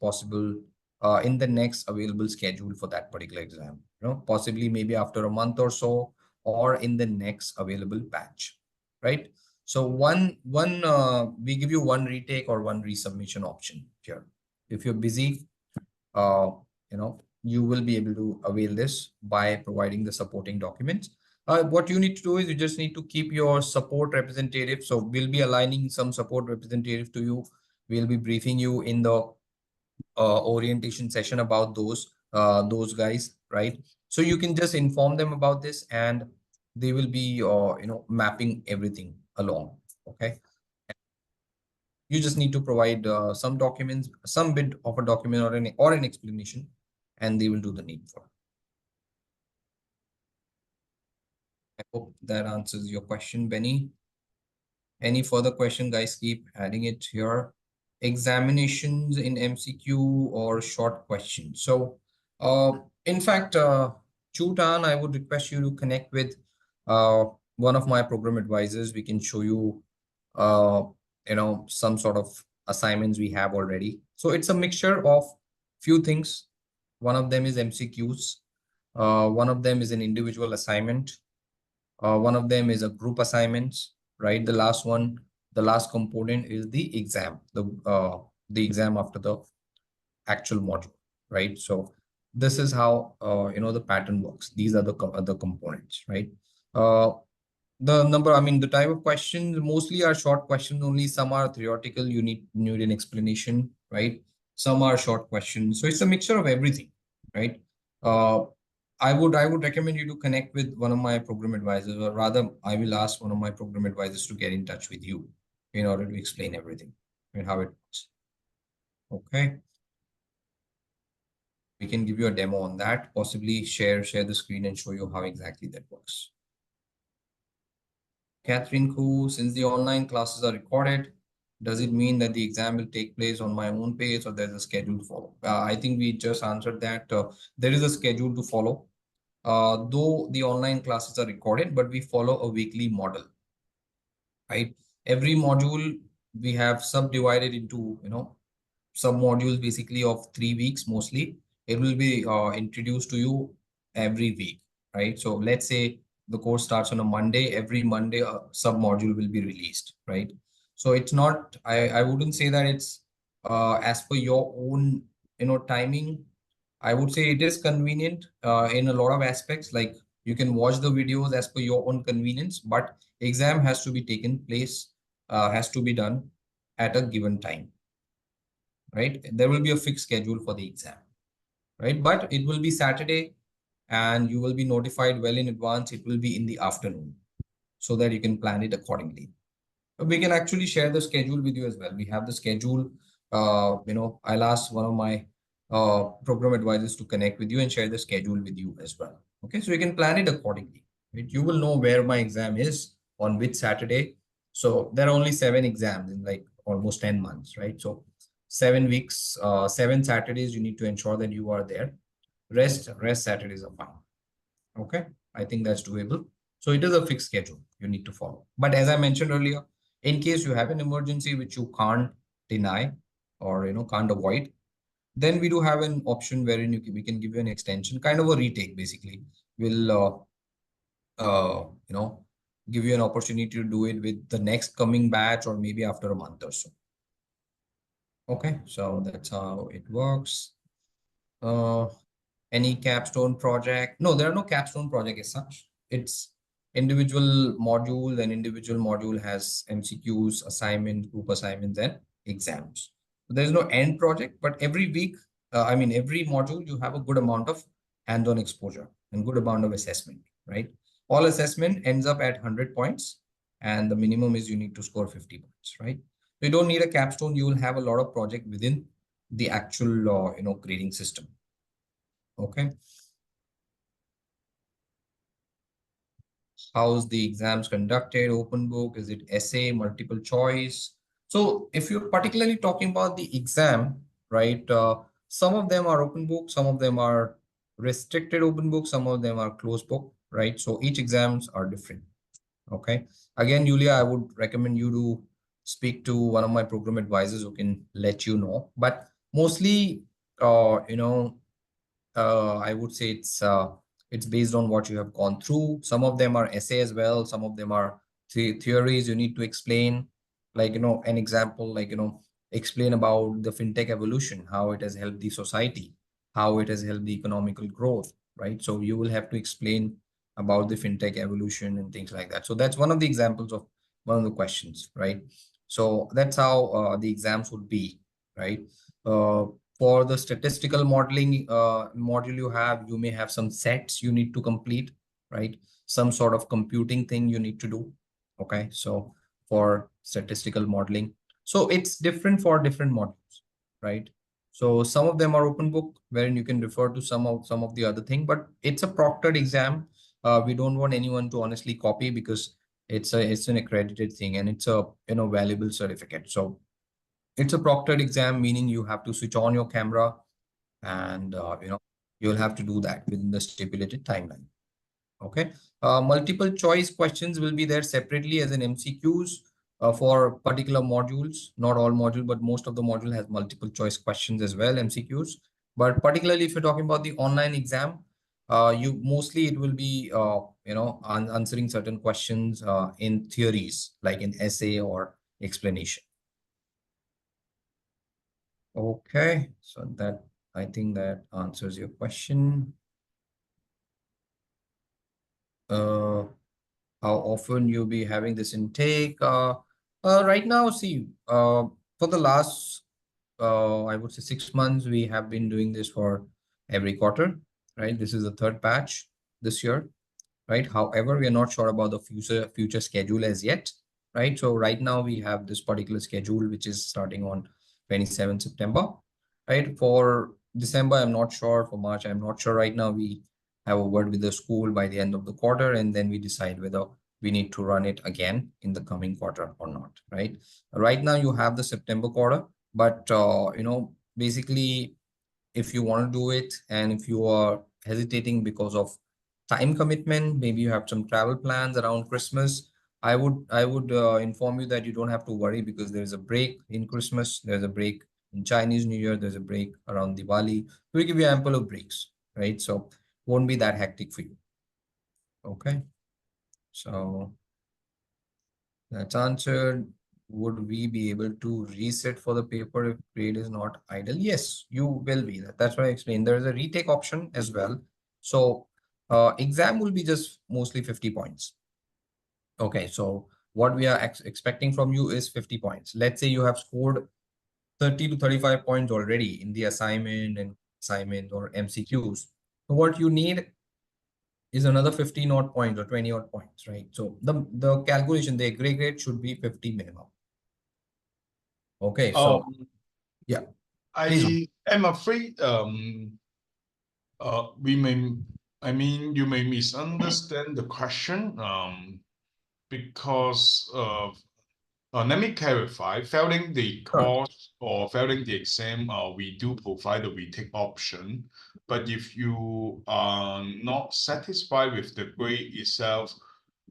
available schedule for that particular exam, possibly maybe after a month or so, or in the next available batch, right? So we give you one retake or one resubmission option here. If you're busy, uh, you will be able to avail this by providing the supporting documents. What you need to do is you just need to keep your support representative. So we'll be aligning some support representative to you. We'll be briefing you in the orientation session about those guys, right? So you can just inform them about this and they will be mapping everything along. Okay, you just need to provide some documents, some bit of a document or an explanation, and they will do the needful. I hope that answers your question, Benny. Any further question, guys, keep adding it here. Examinations in MCQ or short questions. So in fact, Chutan, I would request you to connect with one of my program advisors. We can show you some sort of assignments we have already. So it's a mixture of few things. One of them is MCQs. One of them is an individual assignment. One of them is a group assignments, right? The last one, the last component is the exam, the exam after the actual module, right? So this is how the pattern works. These are the other components, right? Uh, the number, I mean, the type of questions mostly are short questions only. Some are theoretical. You need an explanation, right? Some are short questions. So it's a mixture of everything, right? Uh, I would recommend you to connect with one of my program advisors, or rather, I will ask one of my program advisors to get in touch with you in order to explain everything and how it works. Okay. We can give you a demo on that, possibly share the screen and show you how exactly that works. Catherine Koo, since the online classes are recorded, does it mean that the exam will take place on my own pace or there's a schedule to follow? I think we just answered that. There is a schedule to follow. Though the online classes are recorded, but we follow a weekly model, right? Every module we have subdivided into, sub modules basically of 3 weeks mostly. It will be introduced to you every week, right? So let's say the course starts on a Monday. Every Monday, a sub module will be released, right? So it's not, I wouldn't say that it's as per your own, timing. I would say it is convenient in a lot of aspects. Like you can watch the videos as per your own convenience, but exam has to be taken place, has to be done at a given time, right? There will be a fixed schedule for the exam, right? But it will be Saturday and you will be notified well in advance. It will be in the afternoon so that you can plan it accordingly. We can actually share the schedule with you as well. We have the schedule. I'll ask one of my program advisors to connect with you and share the schedule with you as well. Okay, so you can plan it accordingly. Right? You will know where my exam is on which Saturday. So there are only 7 exams in like almost 10 months, right? So 7 weeks, 7 Saturdays, you need to ensure that you are there. Rest Saturdays are fine. Okay, I think that's doable. So it is a fixed schedule you need to follow. But as I mentioned earlier, in case you have an emergency which you can't deny or can't avoid, then we do have an option wherein we can give you an extension, kind of a retake basically. We'll give you an opportunity to do it with the next coming batch or maybe after a month or so. Okay, so that's how it works. Any capstone project? No, there are no capstone project as such. It's individual module, and individual module has MCQs, assignments, group assignments, and exams. So there's no end project, but every week, every module, you have a good amount of hands-on exposure and good amount of assessment, right? All assessment ends up at 100 points, and the minimum is you need to score 50 points, right? So you don't need a capstone. You will have a lot of project within the actual, grading system. Okay. How's the exams conducted? Open book? Is it essay, multiple choice? So if you're particularly talking about the exam, right? Some of them are open book, some of them are restricted open book, some of them are closed book, right? So each exams are different. Okay. Again, Yulia, I would recommend you to speak to one of my program advisors who can let you know. But mostly, I would say it's based on what you have gone through. Some of them are essay as well. Some of them are theories you need to explain. Like, an example, like, explain about the fintech evolution, how it has helped the society, how it has helped the economical growth, right? So you will have to explain about the fintech evolution and things like that. So that's one of the examples of one of the questions, right? So that's how the exams would be, right? For the statistical modeling module you may have some sets you need to complete, right? Some sort of computing thing you need to do. Okay, so for statistical modeling, so it's different for different modules, right? So some of them are open book wherein you can refer to some of the other thing, but it's a proctored exam. We don't want anyone to honestly copy because it's an accredited thing and it's a valuable certificate. So it's a proctored exam, meaning you have to switch on your camera and you'll have to do that within the stipulated timeline. Okay. Multiple choice questions will be there separately as an MCQs for particular modules. Not all module, but most of the module has multiple choice questions as well, MCQs. But particularly if you're talking about the online exam, you mostly it will be answering certain questions in theories like in essay or explanation. Okay, so that I think that answers your question. How often you'll be having this intake? Right now, see, for the last, I would say 6 months, we have been doing this for every quarter, right? This is the third batch this year, right? However, we are not sure about the future schedule as yet, right? So right now we have this particular schedule, which is starting on 27th September, right? For December, I'm not sure. For March, I'm not sure. Right now, we have a word with the school by the end of the quarter, and then we decide whether we need to run it again in the coming quarter or not, right? Right now, you have the September quarter, but basically, if you want to do it and if you are hesitating because of time commitment, maybe you have some travel plans around Christmas, I would inform you that you don't have to worry because there's a break in Christmas, there's a break in Chinese New Year, there's a break around Diwali. We give you ample of breaks, right? So won't be that hectic for you. Okay. So that's answered. Would we be able to reset for the paper if grade is not idle? Yes, you will be. That's what I explained. There is a retake option as well. So exam will be just mostly 50 points. Okay, so what we are expecting from you is 50 points. Let's say you have scored 30 to 35 points already in the assignment or MCQs. So what you need is another 15 odd points or 20 odd points, right? So the calculation, the grade should be 50 minimum. Okay, so yeah, please. I am afraid we may, I mean, you may misunderstand the question because let me clarify. Failing the Sure. course or failing the exam, we do provide a retake option. But if you are not satisfied with the grade itself,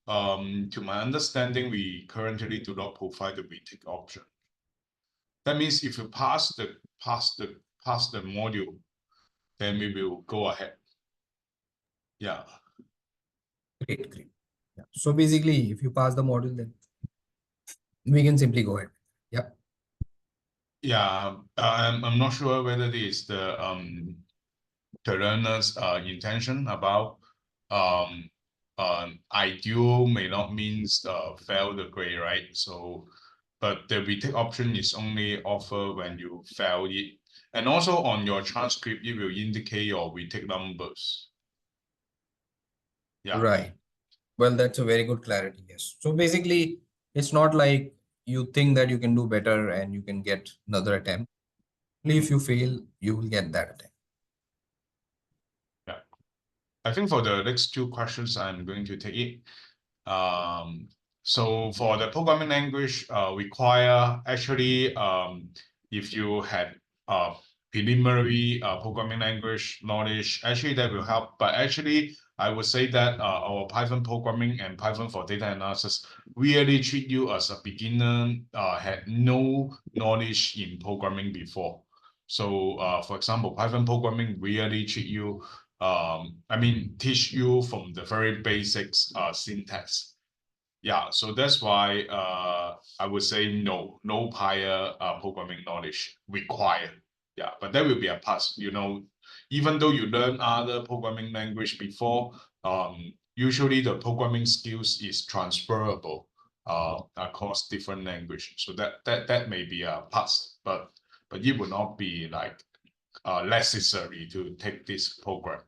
to my understanding, we currently do not provide the retake option. That means if you pass the module, then we will go ahead. Yeah. Great. Yeah. So basically, if you pass the module, then we can simply go ahead. Yeah. Yeah. I'm not sure whether this is the learner's intention about ideal may not means fail the grade, right? So, but the retake option is only offered when you fail it. And also on your transcript, it will indicate your retake numbers. Yeah. Right. Well, that's a very good clarity. Yes. So basically, it's not like you think that you can do better and you can get another attempt. If you fail, you will get that attempt. Yeah. I think for the next two questions, I'm going to take it. So for the programming language require actually if you had preliminary programming language knowledge, actually that will help. But actually, I would say that our Python programming and Python for data analysis really treat you as a beginner, had no knowledge in programming before. So for example, Python programming really treat you, teach you from the very basics syntax. Yeah, so that's why I would say no prior programming knowledge required. Yeah, but that will be a plus. Even though you learn other programming language before, usually the programming skills is transferable across different language. So that may be a plus, but it will not be like necessary to take this program.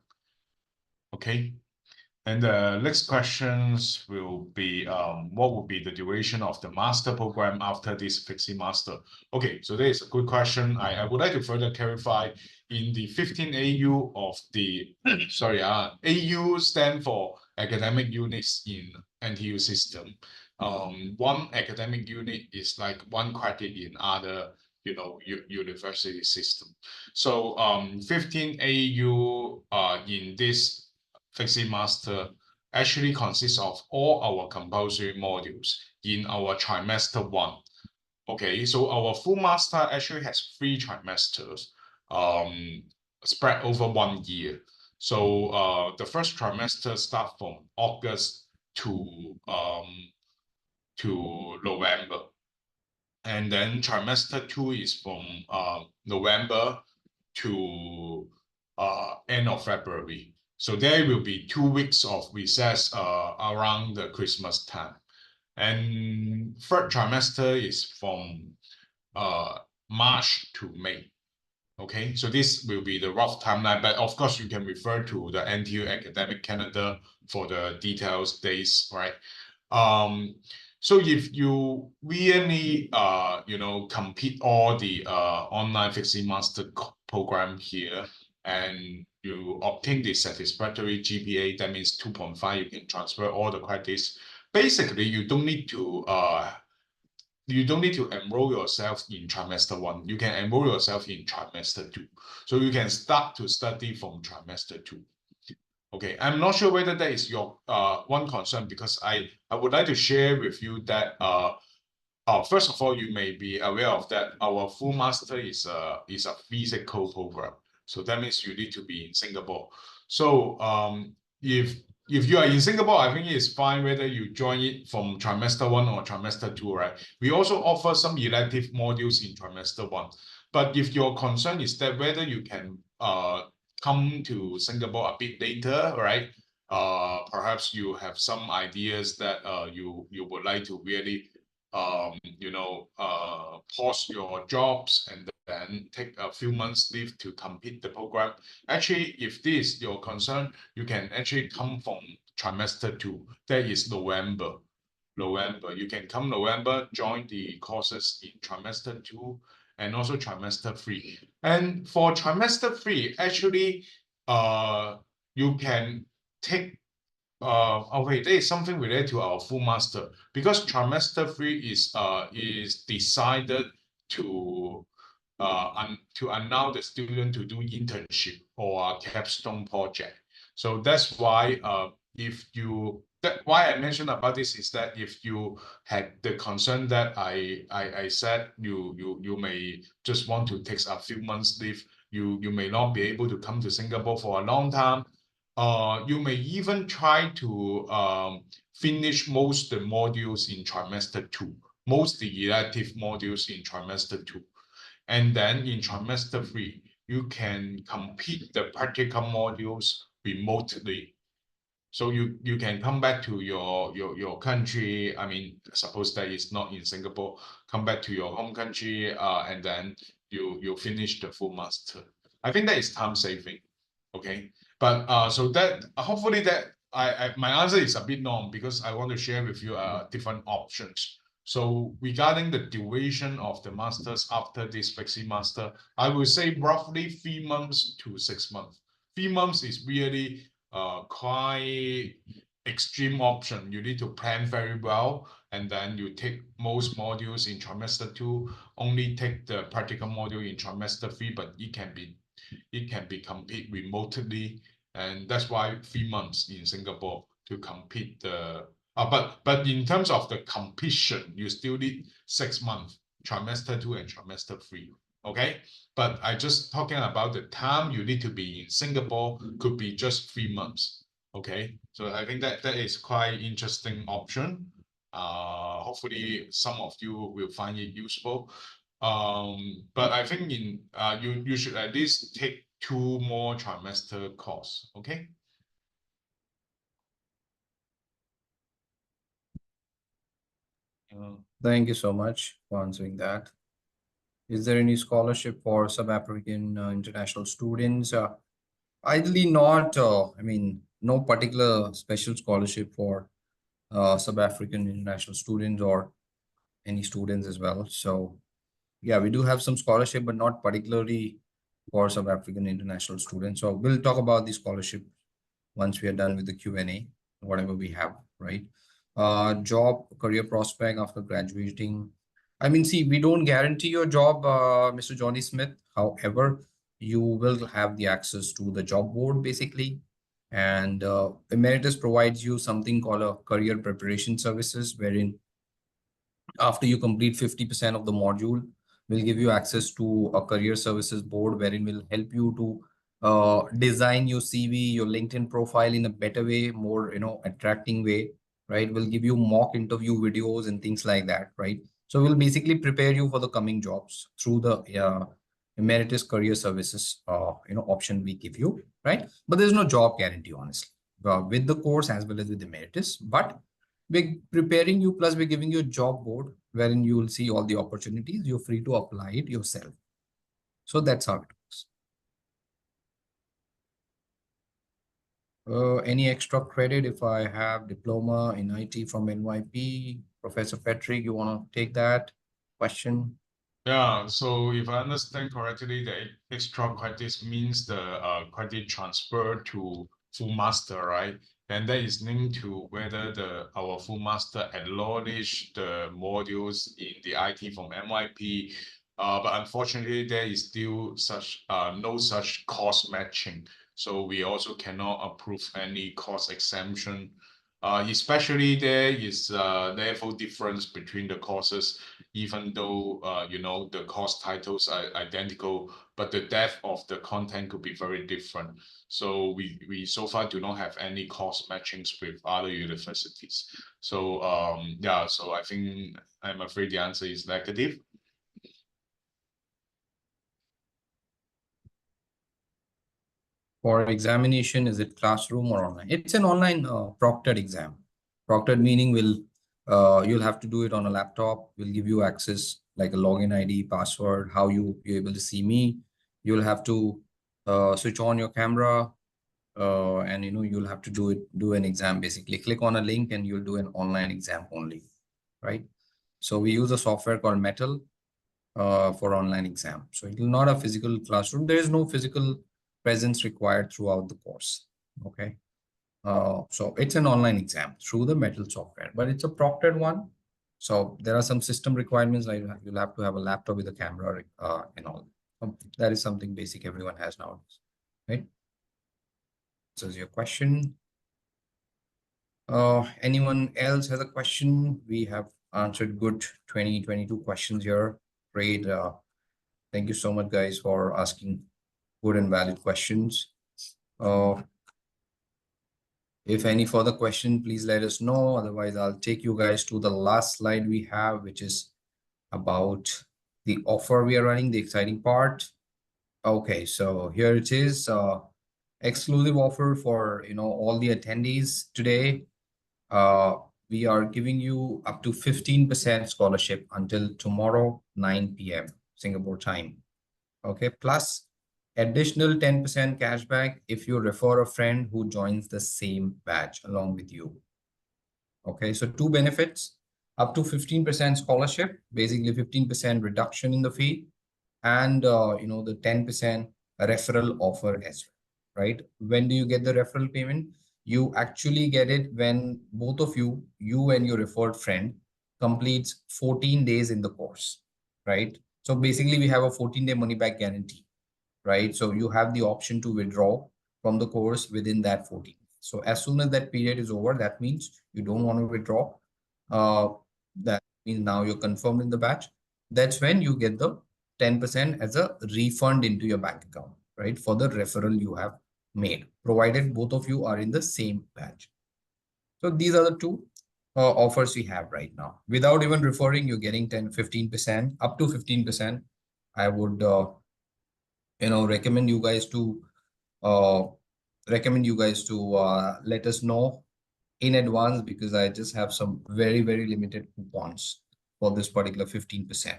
Okay. And the next questions will be, what will be the duration of the master program after this Flexi Master? Okay, so that is a good question. I would like to further clarify in the 15 AU of the, sorry, AU stand for academic units in NTU system. One academic unit is like one credit in other, university system. So 15 AU in this Flexi Master actually consists of all our compulsory modules in our trimester 1. Okay, so our full master actually has 3 trimesters. spread over 1 year. So the first trimester starts from August to November. And then trimester 2 is from November to end of February. So there will be 2 weeks of recess around the Christmas time. And third trimester is from March to May. Okay, so this will be the rough timeline, but of course you can refer to the NTU academic calendar for the details days, right? So if you really complete all the online Flexi Master program here and you obtain the satisfactory GPA, that means 2.5, you can transfer all the credits. Basically, you don't need to enroll yourself in trimester 1. You can enroll yourself in trimester 2. So you can start to study from trimester 2. Okay, I'm not sure whether that is your one concern, because I would like to share with you that first of all, you may be aware of that our full master is a physical program. So that means you need to be in Singapore. So if you are in Singapore, I think it's fine whether you join it from trimester 1 or trimester 2, right? We also offer some elective modules in trimester 1. But if your concern is that whether you can come to Singapore a bit later, right? Perhaps you have some ideas that you would like to really pause your jobs and then take a few months leave to complete the program. Actually, if this is your concern, you can actually come from trimester 2. That is November. You can come November, join the courses in trimester 2 and also trimester 3. And for trimester 3, actually, you can take okay, there is something related to our full master, because trimester 3 is decided to allow the student to do internship or a capstone project. So that's why why I mentioned about this is that if you had the concern that I said you may just want to take a few months leave, you may not be able to come to Singapore for a long time. You may even try to finish most the modules in trimester 2, most the elective modules in trimester 2. And then in trimester 3, you can complete the practical modules remotely. So you can come back to your country. I mean, suppose that is not in Singapore, come back to your home country, and then you finish the full master. I think that is time saving. Okay, but so that hopefully that my answer is a bit long, because I want to share with you different options. So regarding the duration of the masters after this Flexi Master, I would say roughly 3 months to 6 months. 3 months is really quite extreme option. You need to plan very well, and then you take most modules in trimester 2, only take the practical module in trimester 3, but it can be complete remotely, and that's why 3 months in Singapore to complete the but in terms of the completion, you still need 6 months, trimester 2 and trimester 3. Okay, but I just talking about the time you need to be in Singapore could be just 3 months. Okay, so I think that is quite interesting option. Hopefully some of you will find it useful. But I think you should at least take 2 more trimester course. Okay. Thank you so much for answering that. Is there any scholarship for sub-African international students? Ideally not, I mean, no particular special scholarship for sub-African international students or any students as well. So yeah, we do have some scholarship, but not particularly for sub-African international students. So we'll talk about the scholarship once we are done with the Q&A, whatever we have, right? Job, career prospect after graduating. I mean, see, we don't guarantee your job, Mr. Johnny Smith. However, you will have the access to the job board basically. And Emeritus provides you something called a career preparation services, wherein after you complete 50% of the module, we'll give you access to a career services board wherein will help you to design your CV, your LinkedIn profile in a better way, more, attracting way, right? We'll give you mock interview videos and things like that, right? So we'll basically prepare you for the coming jobs through the Emeritus Career Services, option we give you, right? But there's no job guarantee, honestly, with the course as well as with Emeritus. But we're preparing you, plus we're giving you a job board wherein you will see all the opportunities. You're free to apply it yourself. So that's how it works. Any extra credit if I have diploma in IT from NYP? Professor Patrick, you want to take that question? Yeah, so if I understand correctly, the extra credits means the credit transfer to full master, right? And that is linked to whether our full master acknowledge the modules in the IT from NYP. But unfortunately, there is still no such cost matching. So we also cannot approve any cost exemption. Especially there is level difference between the courses, even though the course titles are identical, but the depth of the content could be very different. So we so far do not have any course matchings with other universities. So yeah, so I think I'm afraid the answer is negative. For examination, is it classroom or online? It's an online proctored exam. Proctored meaning you'll have to do it on a laptop. We'll give you access like a login ID, password, how you're able to see me. You'll have to switch on your camera, and you'll have to do an exam. Basically click on a link and you'll do an online exam only, right? So we use a software called Metal for online exam. So it will not a physical classroom. There is no physical presence required throughout the course. Okay. So it's an online exam through the Metal software, but it's a proctored one. So there are some system requirements, like you'll have to have a laptop with a camera and all. That is something basic everyone has nowadays, right? So is your question. Anyone else has a question? We have answered good 22 questions here. Great. Thank you so much, guys, for asking good and valid questions. If any further question, please let us know. Otherwise, I'll take you guys to the last slide we have, which is about the offer we are running, the exciting part. Okay, so here it is. Exclusive offer for all the attendees today. We are giving you up to 15% scholarship until tomorrow, 9 p.m. Singapore time. Okay, plus additional 10% cashback if you refer a friend who joins the same batch along with you. Okay, so two benefits, up to 15% scholarship, basically 15% reduction in the fee, and the 10% referral offer as well, right? When do you get the referral payment? You actually get it when both of you and your referred friend completes 14 days in the course, right? So basically we have a 14-day money back guarantee, right? So you have the option to withdraw from the course within that 14. So as soon as that period is over, that means you don't want to withdraw. That means now you're confirmed in the batch. That's when you get the 10% as a refund into your bank account, right? For the referral you have made, provided both of you are in the same batch. So these are the two offers we have right now. Without even referring, you're getting 15%, up to 15%. I would recommend you guys to let us know in advance, because I just have some very, very limited coupons for this particular 15%.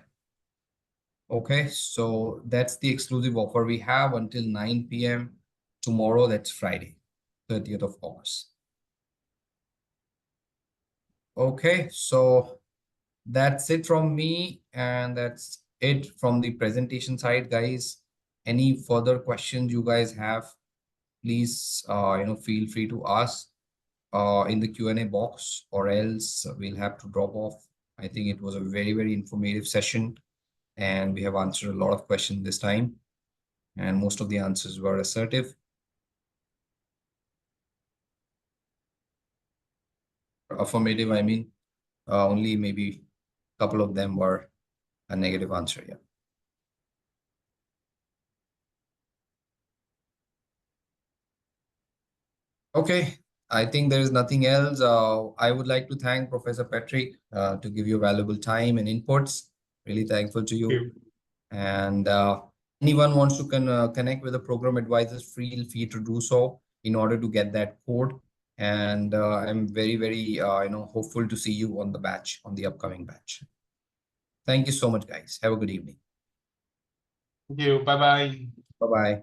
Okay, so that's the exclusive offer we have until 9 p.m. tomorrow. That's Friday, 30th of August. Okay, so that's it from me, and that's it from the presentation side, guys. Any further questions you guys have, please feel free to ask in the Q&A box, or else we'll have to drop off. I think it was a very, very informative session, and we have answered a lot of questions this time, and most of the answers were assertive. Affirmative, I mean, only maybe a couple of them were a negative answer. Yeah. Okay, I think there is nothing else. I would like to thank Professor Patrick to give you valuable time and inputs. Really thankful to you. And anyone wants to connect with the program advisors, feel free to do so in order to get that code. And I'm very hopeful to see you on the batch, on the upcoming batch. Thank you so much, guys. Have a good evening. Thank you. Bye-bye. Bye-bye.